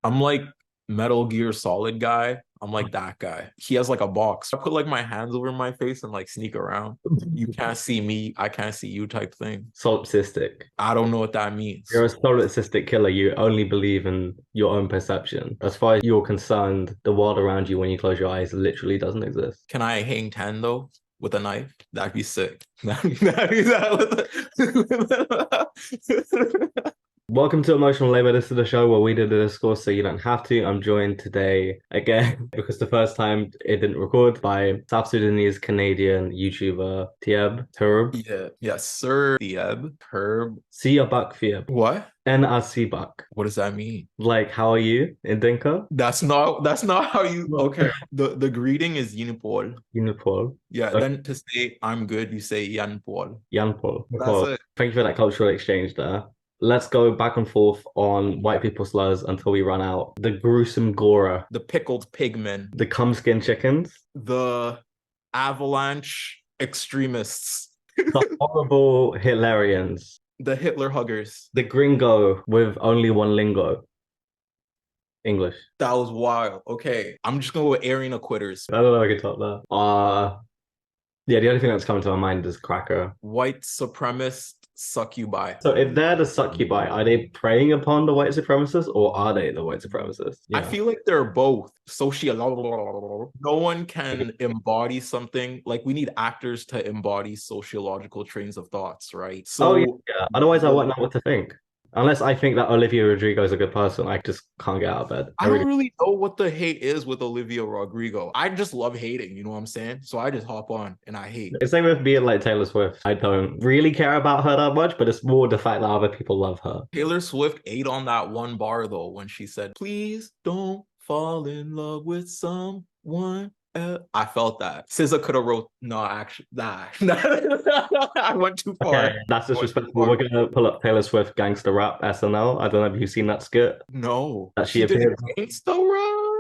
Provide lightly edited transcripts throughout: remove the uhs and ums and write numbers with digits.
I'm like Metal Gear Solid guy. I'm like that guy. He has like a box. I put like my hands over my face and like sneak around. You can't see me, I can't see you type thing. Solipsistic. I don't know what that You're means. a solipsistic killer. You only believe in your own perception. As far as you're concerned, the world around you when you close your eyes literally doesn't exist. Can I hang 10 though with a knife? That'd be sick. That'd be that Welcome to Emotional Labor. This is the show where we do the discourse so you don't have to. I'm joined today again because the first time it didn't record by South Sudanese Canadian YouTuber Tieb Turb. Yeah. Yes, sir. Dieb. Herb. Siyabak Fieb. What? N-A-C-Bak. What does that mean? Like, how are you in Dinka? That's not how you No. okay. The greeting is Yinipol. Unipol. Yeah, Okay. then to say I'm good, you say Yanpol. Yanpol. That's Nepal. it. Thank you for that cultural exchange there. Let's go back and forth on white people slurs until we run out. The gruesome Gora, The pickled pigmen, the cum skin chickens, the avalanche extremists, the horrible Hitlerians, the Hitler huggers. the gringo with only one lingo, English. That was wild. Okay, I'm just gonna go with Aryan quitters. I don't know if I can top that. Yeah, the only thing that's coming to my mind is cracker. White supremacist succubi. So if they're the succubi, are they preying upon the white supremacists or are they the white supremacists? I Yeah. feel like they're both social. No one can embody something like we need actors to embody sociological trains of thoughts, right? Oh yeah, So yeah. Otherwise I the wouldn't know what to think. Unless I think that Olivia Rodrigo is a good person, I just can't get out of bed. I don't really know what the hate is with Olivia Rodrigo. I just love hating, you know what I'm saying? So I just hop on and I hate. It's same with being like Taylor Swift. I don't really care about her that much, but it's more the fact that other people love her. Taylor Swift ate on that one bar though when she said, "Please don't fall in love with someone else." I felt that. SZA could have wrote no, actually, nah. I went too Okay, far. that's I went too disrespectful. We're far. gonna pull up Taylor Swift gangster rap SNL. I don't know if you've seen that skit No, that she she did appeared. gangsta rap.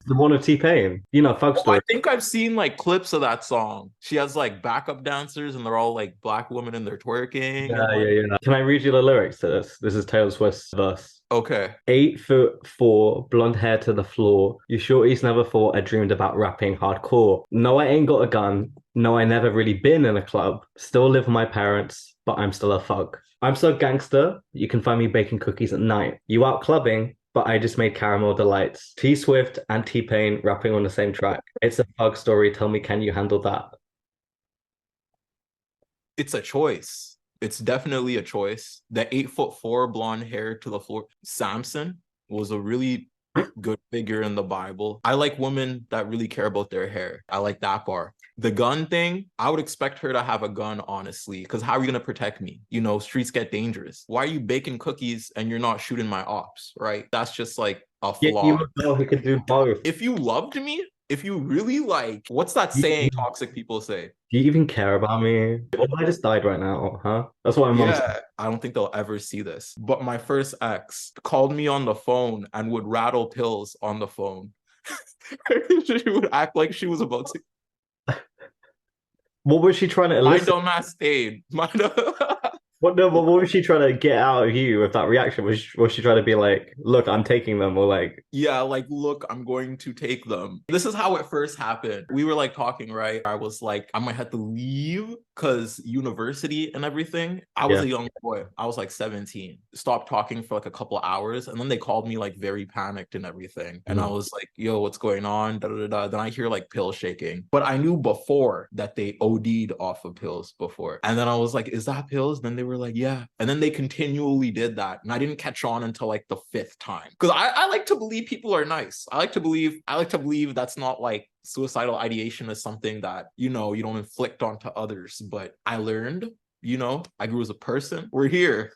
The one of T-Pain. You know, Folk Oh, I Story. think I've seen like clips of that song. She has like backup dancers and they're all like black women and they're twerking and Yeah, like yeah, yeah. Can I read you the lyrics to this? This is Taylor Swift's verse. okay. 8'4", blonde hair to the floor. You shorties never thought I dreamed about rapping hardcore. No, I ain't got a gun. No, I never really been in a club. Still live with my parents, but I'm still a thug. I'm so gangster, you can find me baking cookies at night. You out clubbing, but I just made caramel delights. T Swift and T-Pain rapping on the same track. It's a thug story. Tell me, can you handle that? It's a choice. It's definitely a choice. The 8'4" blonde hair to the floor. Samson was a really good figure in the Bible. I like women that really care about their hair. I like that part. The gun thing, I would expect her to have a gun, honestly, because how are you going to protect me? You know, streets get dangerous. Why are you baking cookies and you're not shooting my ops, right? That's just like a Get you flaw. a girl who can do both. If you loved me, if you really like, what's that saying toxic people say? Do you even care about me? Well, I just died right now, huh? That's what my mom said. Yeah, I don't think they'll ever see this. But my first ex called me on the phone and would rattle pills on the phone. She would act like she was about to. What was she trying to My elicit? dumbass stayed. What no, but what was she trying to get out of you with that reaction? Was she trying to be like, look, I'm taking them, or like, Yeah, like, look, I'm going to take them. This is how it first happened. We were like talking, right? I was like, I might have to leave because university and everything. I was yeah. a young boy. I was like 17. Stopped talking for like a couple of hours. And then they called me like very panicked and everything. And I Mhm. was like, yo, what's going on? Da, da, da, da. Then I hear like pills shaking. But I knew before that they OD'd off of pills before. And then I was like, is that pills? Then they were like, yeah. And then they continually did that. And I didn't catch on until like the fifth time. Because I like to believe people are nice. I like to believe that's not like suicidal ideation is something that, you know, you don't inflict onto others. But I learned, you know, I grew as a person. We're here.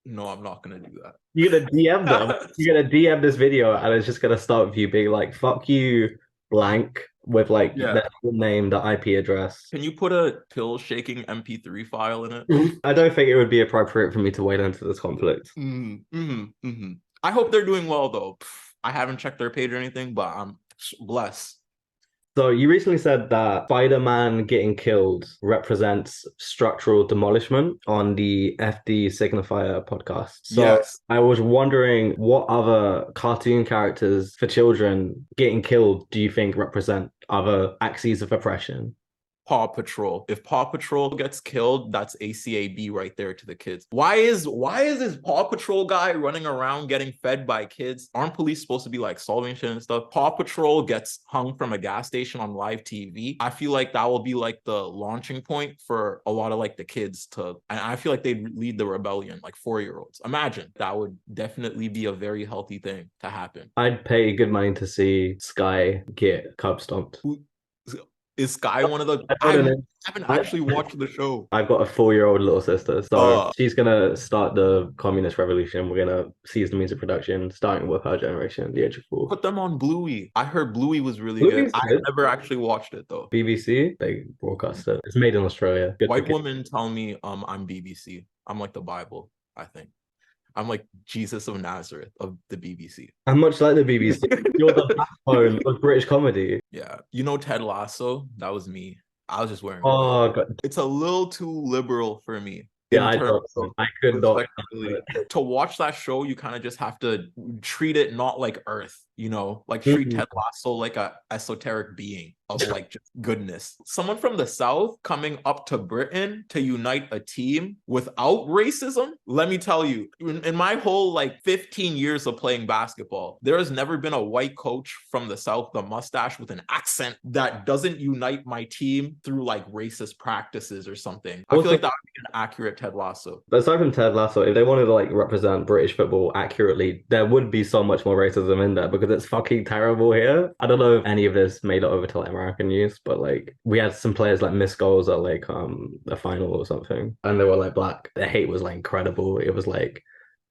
No, I'm not gonna do You're gonna DM them. that. You're gonna DM this video, and it's just gonna start with you being like, "Fuck you, blank," with like Yeah. their full name, the IP address. Can you put a pill shaking MP3 file in it? I don't think it would be appropriate for me to wade into this conflict. I hope they're doing well though. I haven't checked their page or anything, but I'm blessed. So you recently said that Spider-Man getting killed represents structural demolishment on the FD Signifier podcast. So Yes. I was wondering what other cartoon characters for children getting killed do you think represent other axes of oppression? Paw Patrol. If Paw Patrol gets killed, that's ACAB right there to the kids. Why is this Paw Patrol guy running around getting fed by kids? Aren't police supposed to be like solving shit and stuff? Paw Patrol gets hung from a gas station on live TV. I feel like that will be like the launching point for a lot of like the kids to, and I feel like they'd lead the rebellion, like 4-year-olds. Imagine that would definitely be a very healthy thing to happen. I'd pay good money to see Sky get curb stomped. Who is Sky one of the I I don't know. haven't I, actually watched the show. I've got a 4-year-old little sister, so Uh, she's gonna start the communist revolution. We're gonna seize the means of production, starting with her generation, the age of 4. put them on Bluey. I heard Bluey was really good. Bluey's I good. never actually watched it though. BBC, they broadcast it. It's made in Australia. Good for White kids. women tell me I'm BBC. I'm like the Bible, I think. I'm like Jesus of Nazareth of the BBC. And much like the BBC, you're the backbone of British comedy. Yeah. You know Ted Lasso? That was me. I was just wearing a wig. Oh God. It's a little too liberal for me Yeah, in I terms don't. of I could not. respectability. To watch that show, you kind of just have to treat it not like Earth, like treat Mhm. Ted Lasso like a esoteric being of like just goodness. Someone from the South coming up to Britain to unite a team without racism. Let me tell you, in my whole like 15 years of playing basketball, there has never been a white coach from the South, the mustache with an accent that doesn't unite my team through like racist practices or something. I feel Also, like that would be an accurate Ted Lasso. aside from Ted Lasso, if they wanted to like represent British football accurately, there would be so much more racism in there because it's fucking terrible here. I don't know if any of this made it over to like American news, but like we had some players like miss goals at like a final or something, and they were like black. The hate was like incredible. It was like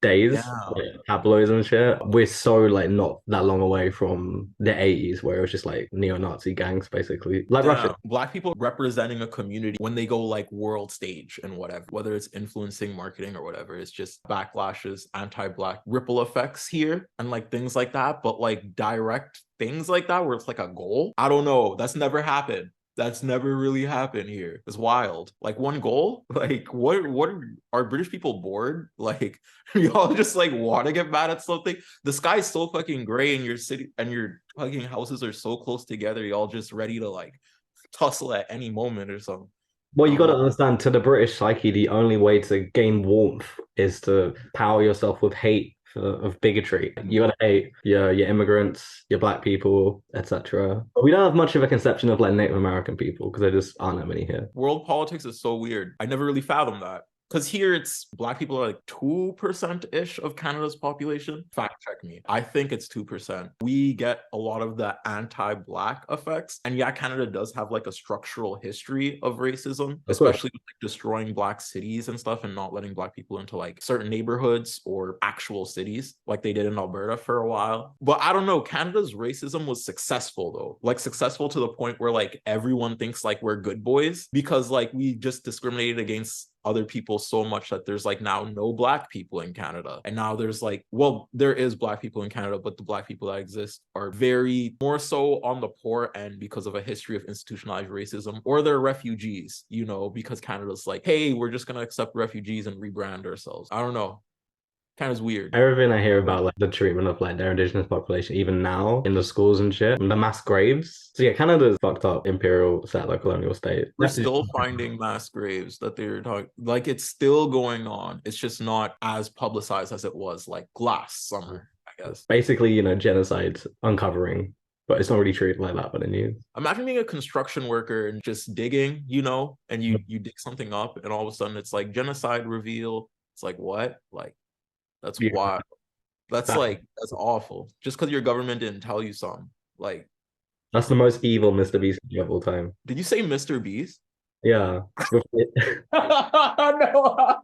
days, Yeah. like tabloids and shit. We're so like not that long away from the 80s where it was just like neo-Nazi gangs basically, like Russia. Yeah, black people representing a community when they go like world stage and whatever, whether it's influencing marketing or whatever, it's just backlashes, anti-black ripple effects here and like things like that. But like direct things like that where it's like a goal, I don't know. That's never happened. That's never really happened here. It's wild. Like one goal, like what are British people bored? Like y'all just like want to get mad at something. The sky's so fucking gray in your city and your fucking houses are so close together. Y'all just ready to like tussle at any moment or something. Well, I you don't got to know. understand, to the British psyche, the only way to gain warmth is to power yourself with hate of bigotry. You got to hate your immigrants, your black people, etc. We don't have much of a conception of like Native American people because there just aren't that many here. World politics is so weird. I never really fathomed that. Because here it's black people are like 2% ish of Canada's population. Fact check me. I think it's 2%. We get a lot of the anti-black effects. And yeah, Canada does have like a structural history of racism, Of course. especially with, like, destroying black cities and stuff and not letting black people into like certain neighborhoods or actual cities like they did in Alberta for a while. But I don't know, Canada's racism was successful though. Like successful to the point where like everyone thinks like we're good boys because like we just discriminated against other people so much that there's like now no black people in Canada. And now there's like, well, there is black people in Canada, but the black people that exist are very more so on the poor end because of a history of institutionalized racism, or they're refugees, because Canada's like, hey, we're just gonna accept refugees and rebrand ourselves. I don't know. Kind of weird. Everything I hear about like the treatment of like their indigenous population, even now in the schools and shit, and the mass graves. So yeah, Canada's fucked up imperial settler colonial state. We're still finding mass graves that they're talking, like it's still going on. It's just not as publicized as it was like last summer, I guess. Basically, genocide uncovering, but it's not really treated like that by the news. Imagine being a construction worker and just digging, and you dig something up and all of a sudden it's like genocide reveal. It's like what? Like that's Yeah, wild. That's that, like that's awful. Just because your government didn't tell you something. Like, that's the most evil Mr. Beast of all time. did you say Mr. Beast? Yeah. No.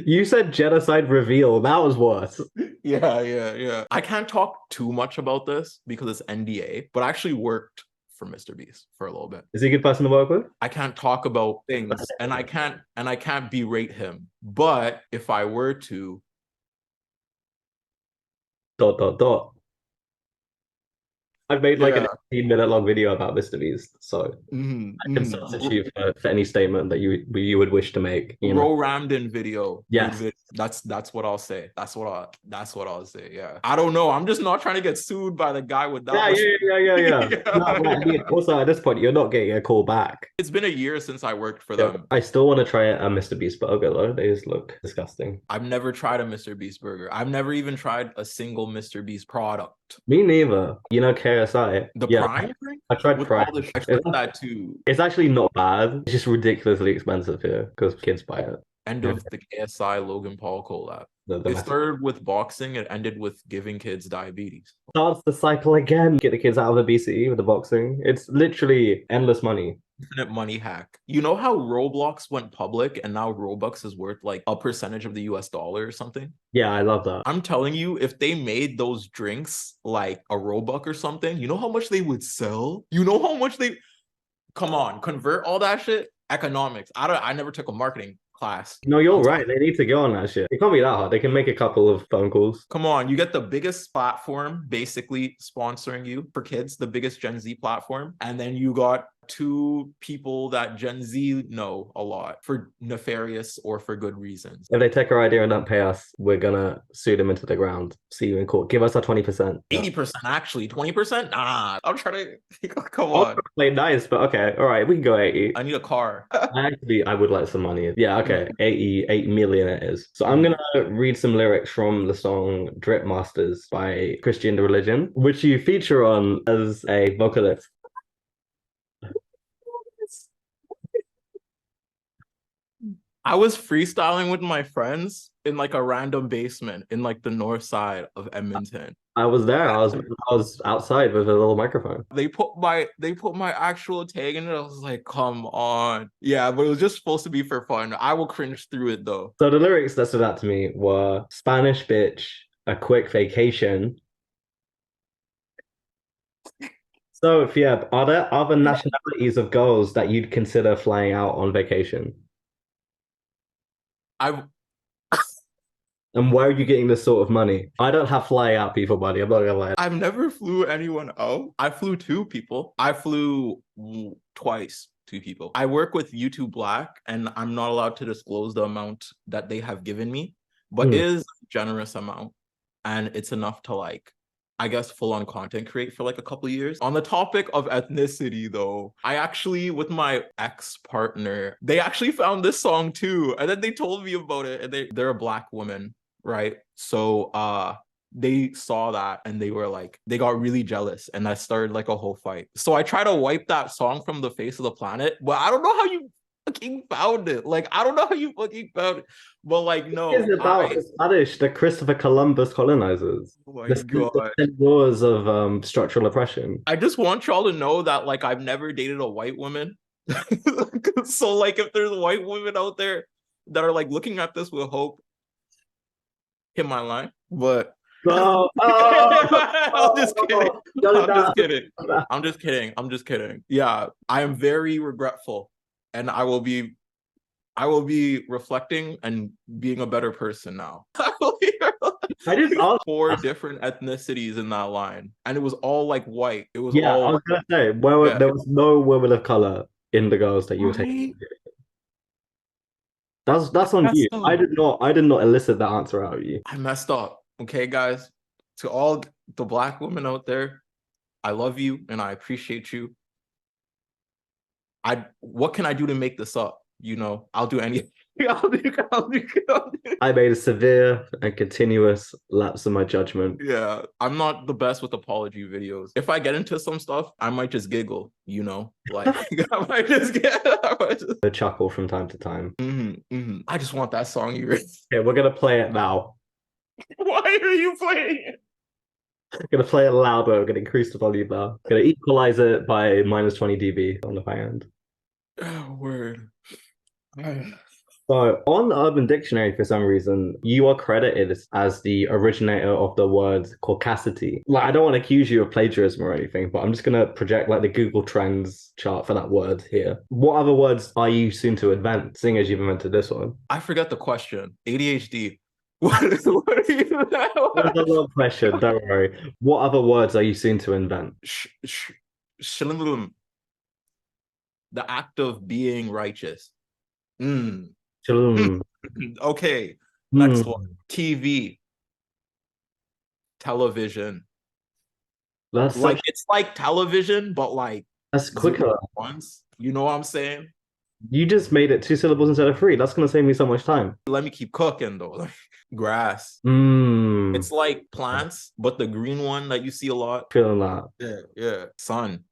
You said genocide reveal. That was worse. Yeah. I can't talk too much about this because it's NDA, but I actually worked for Mr. Beast for a little bit. Is he a good person to work with? I can't talk about things and I can't berate him. But if I were to, Dot dot dot. I've made like an Yeah. 18-minute long video about Mr. Beast, so Mhm, I can mhm. substitute for any statement that you would wish to make, you know. Ro Ramden video, good Yes. video. That's what I'll say. That's what I'll say. Yeah. I don't know. I'm just not trying to get sued by the guy with that Yeah, much. yeah, yeah, yeah, yeah. No, Yeah, well, I mean, yeah. also at this point, you're not getting a call back. It's been a year since I worked for Yeah, them. I still want to try a Mr. Beast burger though. They just look disgusting. I've never tried a Mr. Beast burger. I've never even tried a single Mr. Beast product. Me neither. You know, KSI. The Yeah, Prime thing I tried with Prime. all the I tried that too. It's actually not bad. It's just ridiculously expensive here because kids buy it. End Yeah, of the KSI Logan Paul collab. the It message started with boxing. It ended with giving kids diabetes. starts the cycle again. Get the kids out of the BCE with the boxing. It's literally endless money. Infinite money hack. You know how Roblox went public and now Robux is worth like a percentage of the US dollar or something? Yeah, I love that. I'm telling you, if they made those drinks like a Robux or something, you know how much they would sell? You know how much they come on, convert all that shit? Economics. I never took a marketing class. No, you're right. They need to go on that shit. It can't be that hard. They can make a couple of phone calls. Come on, you get the biggest platform basically sponsoring you for kids, the biggest Gen Z platform. And then you got two people that Gen Z know a lot for nefarious or for good reasons. If they take our idea and don't pay us, we're gonna sue them into the ground. See you in court. Give us our 20%. 80% actually, 20%? Nah, I'm trying to come I'll on. play nice, but okay. All right, we can go 80. I need a car. I would like some money. Yeah, okay. 88 million it is. So I'm gonna read some lyrics from the song Drip Masters by Christian the Religion, which you feature on as a vocalist. I was freestyling with my friends in like a random basement in like the north side of Edmonton. I was there. I was outside with a little microphone. They put my actual tag in it. I was like, come on. Yeah, but it was just supposed to be for fun. I will cringe through it though. So the lyrics that stood out to me were Spanish bitch, a quick vacation. So, yeah, are there other nationalities of girls that you'd consider flying out on vacation? I've And where are you getting this sort of money? I don't have fly out people, buddy. I'm not gonna lie. I've never flew anyone out. I flew two people. I flew twice, two people. I work with YouTube Black, and I'm not allowed to disclose the amount that they have given me, but it is a generous amount, and it's enough to like, I guess, full on content create for like a couple of years. On the topic of ethnicity, though, I actually, with my ex partner, they actually found this song too, and then they told me about it, and they're a Black woman, right? So they saw that and they were like, they got really jealous, and that started like a whole fight. So I try to wipe that song from the face of the planet, but I don't know how you fucking found it. Like, I don't know how you fucking found it. But like, no, It's about the Spanish, the Christopher Columbus colonizers. oh my The god. 10 wars of structural oppression. I just want y'all to know that like I've never dated a white woman. So like if there's white women out there that are like looking at this with hope, hit my line. But Oh, I'm just kidding. I'm just kidding. oh. I'm just kidding. I'm just kidding. Yeah, I am very regretful, and I will be reflecting and being a better person now. I just asked. Four different ethnicities in that line, and it was all like white. It was Yeah, all I was gonna say, yeah. there was no woman of color in the girls that you were taking. Right? That's on That's you. I did not elicit that answer out of you. I messed up. Okay, guys. To all the Black women out there, I love you and I appreciate you. What can I do to make this up? You know, I'll do anything. I'll do. I made a severe and continuous lapse in my judgment. Yeah, I'm not the best with apology videos. If I get into some stuff, I might just giggle, you know? Like, I might just get A chuckle from time to time. I just want that song you read. Okay, we're gonna play it now. Why are you playing it? I'm gonna play it louder. I'm gonna increase the volume now. I'm gonna equalize it by minus 20 dB on the high end. Oh, word. So on Urban Dictionary, for some reason, you are credited as the originator of the word caucasity. Like, I don't want to accuse you of plagiarism or anything, but I'm just gonna project like the Google Trends chart for that word here. What other words are you soon to invent, seeing as you've invented this one? I forgot the question. ADHD. What are you? There's a lot of question, don't worry. What other words are you soon to invent? Shalom, the act of being righteous. Mm. Hmm. Okay, next one. Hmm. TV, television. That's Like such it's like television, but like that's zero quicker. ones. You know what I'm saying? You just made it two syllables instead of three. That's gonna save me so much time. Let me keep cooking though. Like grass. Mmm. It's like plants, but the green one that you see a lot. Feeling that. Yeah, yeah. Sun.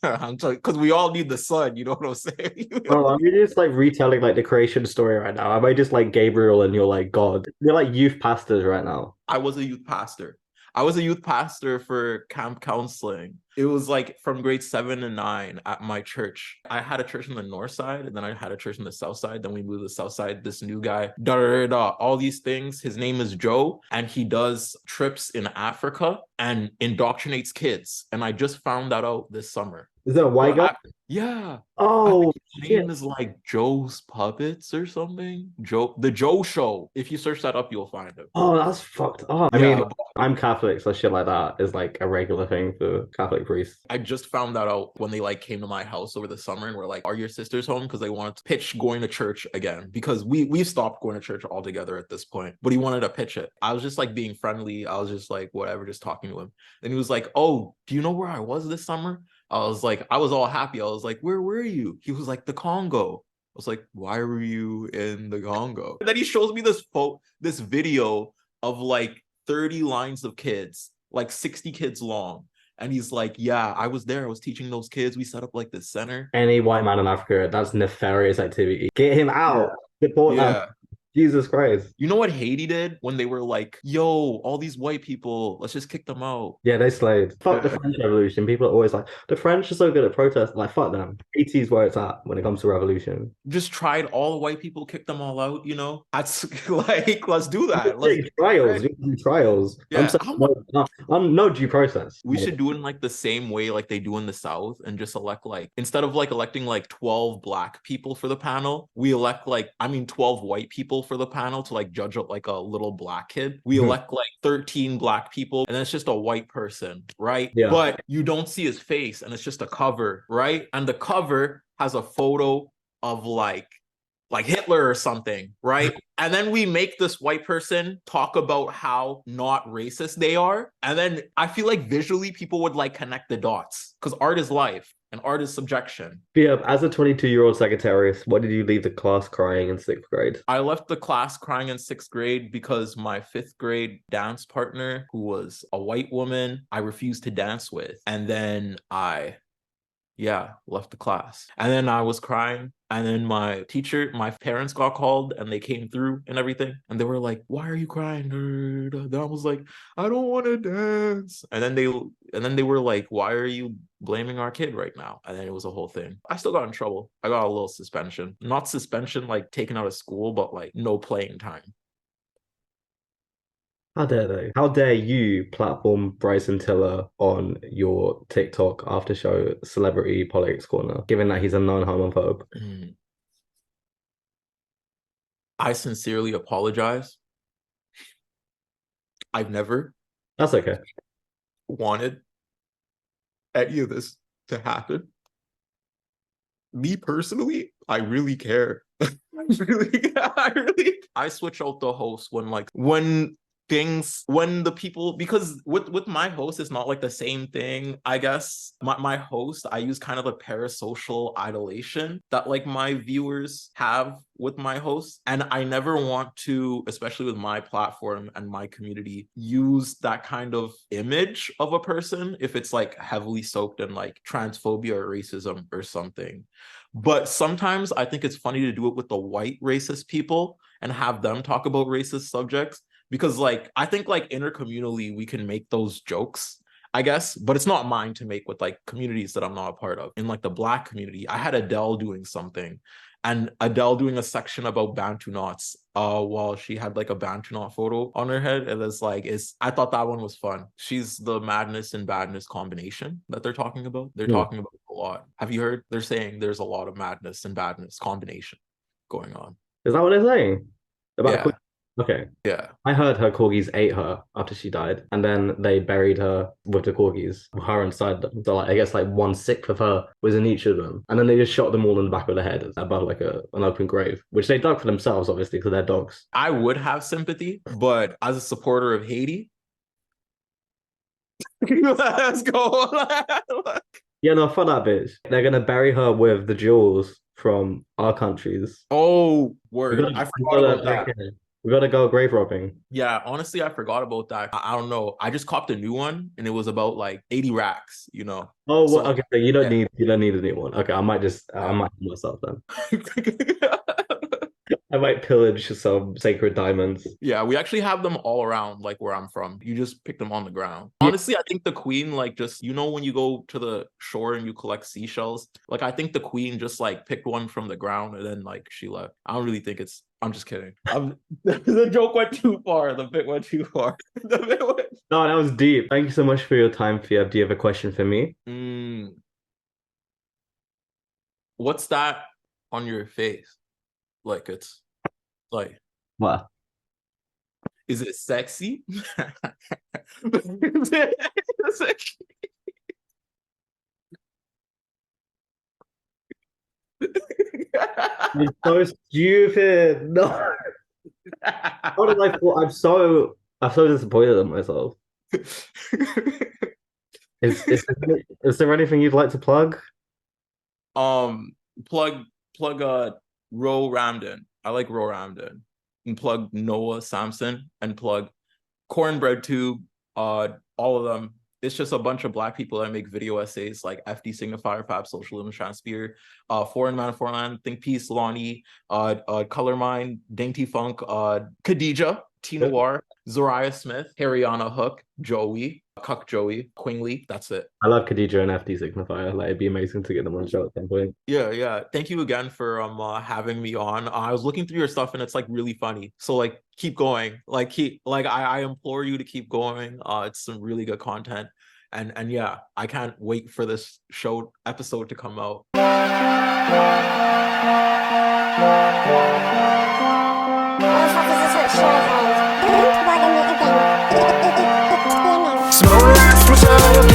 I'm because we all need the sun, you know what I'm saying? Oh, I'm really just like retelling like the creation story right now. Am I just like Gabriel and you're like God? You're like youth pastors right now. I was a youth pastor. I was a youth pastor for camp counseling. It was like from grade 7 and 9 at my church. I had a church on the north side, and then I had a church on the south side. Then we moved to the south side. This new guy, da da da, all these things. His name is Joe, and he does trips in Africa and indoctrinates kids. And I just found that out this summer. Is that a white What guy? happened? Yeah. I think Oh his shit. name is like Joe's Puppets or something. The Joe Show. If you search that up, you'll find him. Oh, that's fucked up. I mean, Yeah, I'm Catholic, so shit like that is like a regular thing for Catholic priests. I just found that out when they like came to my house over the summer and were like, "Are your sisters home?" Because they wanted to pitch going to church again because we've stopped going to church altogether at this point. But he wanted to pitch it. I was just like being friendly. I was just like whatever, just talking to him. And he was like, "Oh, do you know where I was this summer?" I was like, I was all happy. I was like, "Where were you?" He was like, "The Congo." I was like, "Why were you in the Congo?" And then he shows me this video of like 30 lines of kids, like 60 kids long. And he's like, "Yeah, I was there. I was teaching those kids. We set up like this center." Any white man in Africa, that's nefarious activity. Get him Yeah. out. Deport that. Yeah. Jesus Christ. You know what Haiti did when they were like, "Yo, all these white people, let's just kick them out." Yeah, they slayed. Fuck the Yeah. French Revolution. People are always like, the French are so good at protest. Like, fuck them. 80s where it's at when it comes to revolution. Just tried all the white people, kick them all out, you know? That's like, let's do You that. Let's take get trials. ready. You do trials. I'm Yeah. saying no, I'm no due process. We should do it in like the same way like they do in the South and just elect like instead of like electing like 12 black people for the panel, we elect like 12 white people for the panel to like judge like a little black kid. We Mhm. elect like 13 black people and it's just a white person, right? Yeah. But you don't see his face and it's just a cover, right? And the cover has a photo of like Hitler or something, right? And then we make this white person talk about how not racist they are. And then I feel like visually people would like connect the dots because art is life and art is subjection. But yeah, as a 22-year-old Sagittarius, why did you leave the class crying in sixth grade? I left the class crying in sixth grade because my fifth grade dance partner, who was a white woman, I refused to dance with. And then left the class. And then I was crying. And then my parents got called and they came through and everything. And they were like, "Why are you crying?" Then I was like, "I don't want to dance." And then they were like, "Why are you blaming our kid right now?" And then it was a whole thing. I still got in trouble. I got a little suspension. Not suspension like taken out of school, but like no playing time. How dare they? How dare you platform Bryson Tiller on your TikTok after show Celebrity Politics Corner, given that he's a non-homophobe? Mm. I sincerely apologize. I've never That's okay. wanted any of this to happen. Me personally, I really care. I switch out the host when the people, because with my host it's not like the same thing. I guess my host, I use kind of a parasocial idolation that like my viewers have with my host, and I never want to, especially with my platform and my community, use that kind of image of a person if it's like heavily soaked in like transphobia or racism or something. But sometimes I think it's funny to do it with the white racist people and have them talk about racist subjects because like I think like intercommunally we can make those jokes, I guess, but it's not mine to make with like communities that I'm not a part of. In like the black community, I had Adele doing something, and Adele doing a section about Bantu knots while she had like a Bantu knot photo on her head. And I thought that one was fun. She's the madness and badness combination that they're talking about. They're Hmm. talking about a lot. Have you heard? They're saying there's a lot of madness and badness combination going on. Is that what they're saying? About Yeah. Queen? Okay. Yeah. I heard her corgis ate her after she died, and then they buried her with the corgis, her inside them. So like I guess like 1/6 of her was in each of them, and then they just shot them all in the back of the head above like an open grave, which they dug for themselves, obviously, because they're dogs. I would have sympathy, but as a supporter of Haiti, let's go. Yeah, no, for that bitch. They're gonna bury her with the jewels from our countries. Oh, We word. gotta, I we forgot gotta, about that. okay. We gotta go grave robbing. Yeah, honestly, I forgot about that. I don't know. I just copped a new one and it was about like 80 racks, you know. Oh, So what? Okay, so yeah. you don't need a new one. Okay, I might do myself then. I might pillage some sacred diamonds. Yeah, we actually have them all around like where I'm from. You just pick them on the ground. Yeah. Honestly, I think the queen like just when you go to the shore and you collect seashells, like I think the queen just like picked one from the ground and then like she left. I don't really think I'm just kidding. The joke went too far. The bit went too far. The bit went... No, that was deep. Thank you so much for your time, Fia. Do you have a question for me? What's that on your face? Like it's like, What? is it sexy? It's so stupid. No. How did I feel? I'm so disappointed in myself. Is is there anything you'd like to plug? um plug Ro Ramden. I like Ro Ramden. And plug Noah Samson and plug Cornbread Tube. All of them. It's just a bunch of Black people that make video essays like FD Signifier, Fab Socialism, Transphere, Foreign Man, Foreign Land, Think Peace, Lonnie, Color Mind, Dainty Funk, Khadija, T Noir, Zariah Smith, Harriana Hook, Joey, Cuck Joey, Quingley. That's it. I love Khadija and FD Signifier. Like it'd be amazing to get them on the show at some point. Yeah. Thank you again for having me on. I was looking through your stuff and it's like really funny. So like keep going. Like I implore you to keep going. It's some really good content. And yeah, I can't wait for this show episode to come out. Small rocks from